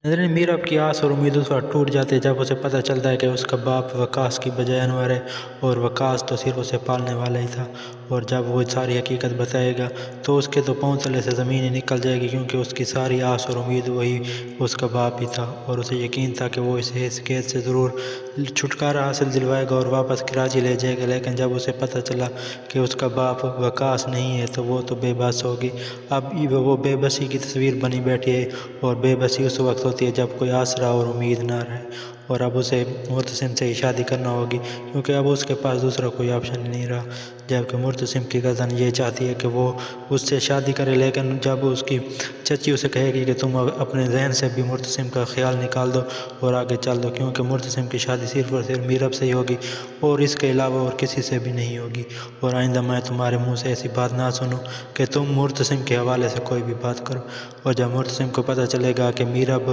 ناظرین، میرب کی آس اور امید اس وقت ٹوٹ جاتی ہے جب اسے پتہ چلتا ہے کہ اس کا باپ وقاص کی بجائے انور ہے، اور وقاص تو صرف اسے پالنے والا ہی تھا۔ اور جب وہ ساری حقیقت بتائے گا تو اس کے تو پاؤں تلے سے زمین ہی نکل جائے گی، کیونکہ اس کی ساری آس اور امید وہی اس کا باپ ہی تھا، اور اسے یقین تھا کہ وہ اسے اس قید سے ضرور چھٹکارا حاصل دلوائے گا اور واپس کراچی لے جائے گا۔ لیکن جب اسے پتہ چلا کہ اس کا باپ وقاص نہیں ہے تو وہ تو بے بس ہوگی۔ اب وہ بے بسی کی تصویر بنی بیٹھی ہے، اور بے بسی اس وقت ہوتی ہے جب کوئی آسرا اور امید نہ رہے، اور اب اسے مرتسم سے ہی شادی کرنا ہوگی، کیونکہ اب اس کے پاس دوسرا کوئی آپشن نہیں رہا۔ جبکہ مرتسم کی گردن یہ چاہتی ہے کہ وہ اس سے شادی کرے، لیکن جب اس کی چچی اسے کہے گی کہ تم اپنے ذہن سے بھی مرتسم کا خیال نکال دو اور آگے چل دو، کیونکہ مرتسم کی شادی صرف اور صرف میرب سے ہی ہوگی اور اس کے علاوہ اور کسی سے بھی نہیں ہوگی، اور آئندہ میں تمہارے منہ سے ایسی بات نہ سنوں کہ تم مرتسم کے حوالے سے کوئی بھی بات کرو۔ اور جب مرتسم کو پتہ چلے گا کہ میرب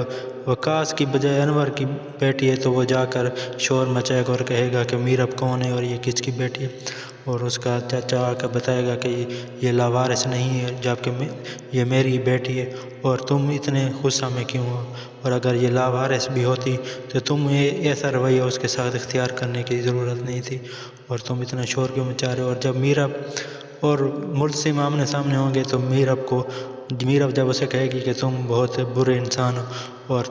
وقاص کی بجائے انور کی بیٹی ہے تو وہ جا کر شور مچائے گا اور کہے گا کہ میرب کون ہے اور یہ کس کی بیٹی ہے، اور اس کا چچا آ کر بتائے گا کہ یہ لاوارث نہیں ہے جبکہ یہ میری بیٹی ہے، اور تم اتنے غصہ میں کیوں ہو، اور اگر یہ لاوارث بھی ہوتی تو تم ایسا رویہ اس کے ساتھ اختیار کرنے کی ضرورت نہیں تھی، اور تم اتنا شور کیوں مچا رہے ہو۔ اور جب میرب اور مرتسم آمنے سامنے ہوں گے تو میرب جب اسے کہے گی کہ تم بہت برے انسان ہو اور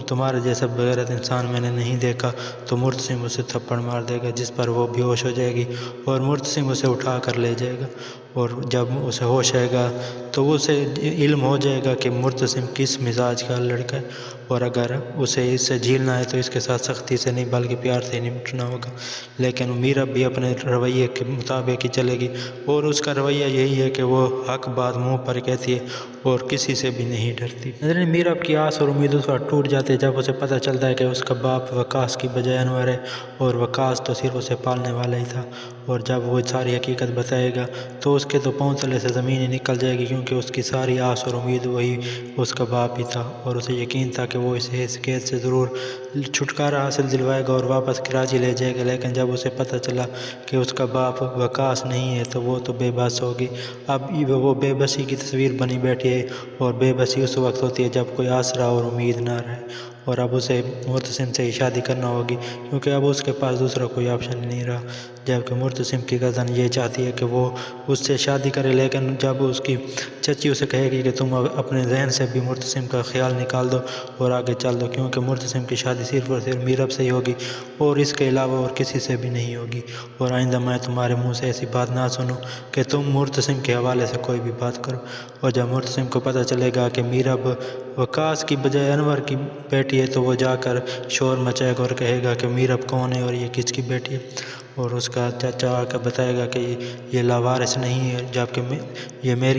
تمہارے جیسا بغیرت انسان میں نے نہیں دیکھا، تو مرتسم اسے تھپڑ مار دے گا، جس پر وہ بے ہوش ہو جائے گی، اور مرتسم اسے اٹھا کر لے جائے گا، اور جب اسے ہوش آئے گا تو اسے علم ہو جائے گا کہ مرتسم کس مزاج کا لڑکا ہے، اور اگر اسے اس سے جھیلنا ہے تو اس کے ساتھ سختی سے نہیں بلکہ پیار سے نمٹنا ہوگا۔ لیکن میرب بھی اپنے رویے کے مطابق ہی چلے گی، اور اس کا رویہ یہی ہے کہ وہ حق بات منہ پر کہتی ہے اور کسی سے بھی نہیں ڈرتی۔ ناظرین، میرب کی آس اور امید اس وقت ٹوٹ جاتی ہے جب اسے پتہ چلتا ہے کہ اس کا باپ وقاص کی بجائے انور ہے، اور وقاص تو صرف اسے پالنے والا ہی تھا۔ اور جب وہ ساری حقیقت بتائے گا تو اس کے تو پاؤں تلے سے زمین ہی نکل جائے گی، کیونکہ اس کی ساری آس اور امید وہی اس کا باپ ہی تھا، اور اسے یقین تھا کہ وہ اسے اس قید سے ضرور چھٹکارا حاصل دلوائے گا اور واپس کراچی لے جائے گا۔ لیکن جب اسے پتہ چلا کہ اس کا باپ وقاص نہیں ہے تو وہ تو بے بس ہوگی۔ اب وہ بے بسی کی تصویر بنی بیٹھی ہے، اور بے بسی اس وقت ہوتی ہے جب کوئی آسرا اور امید نہ رہے، اور اب اسے مرتسم سے ہی شادی کرنا ہوگی، کیونکہ اب اس کے پاس دوسرا کوئی آپشن نہیں رہا۔ جبکہ مرتسم کی گردن یہ چاہتی ہے کہ وہ اس سے شادی کرے، لیکن جب اس کی چچی اسے کہے گی کہ تم اپنے ذہن سے بھی مرتسم کا خیال نکال دو اور آگے چل دو، کیونکہ مرتسم کی شادی صرف اور صرف میرب سے ہی ہوگی اور اس کے علاوہ اور کسی سے بھی نہیں ہوگی، اور آئندہ میں تمہارے منہ سے ایسی بات نہ سنوں کہ تم مرتسم کے حوالے سے کوئی بھی بات کرو۔ اور جب مرتسم کو پتہ چلے گا کہ میرب وقاص کی بجائے انور کی بیٹی ہے تو وہ جا کر شور مچائے گا اور کہے گا کہ میرب کون ہے اور یہ کس کی بیٹی ہے، اور اس کا چچا آ کر بتائے گا کہ یہ لاوارث نہیں ہے جبکہ یہ میری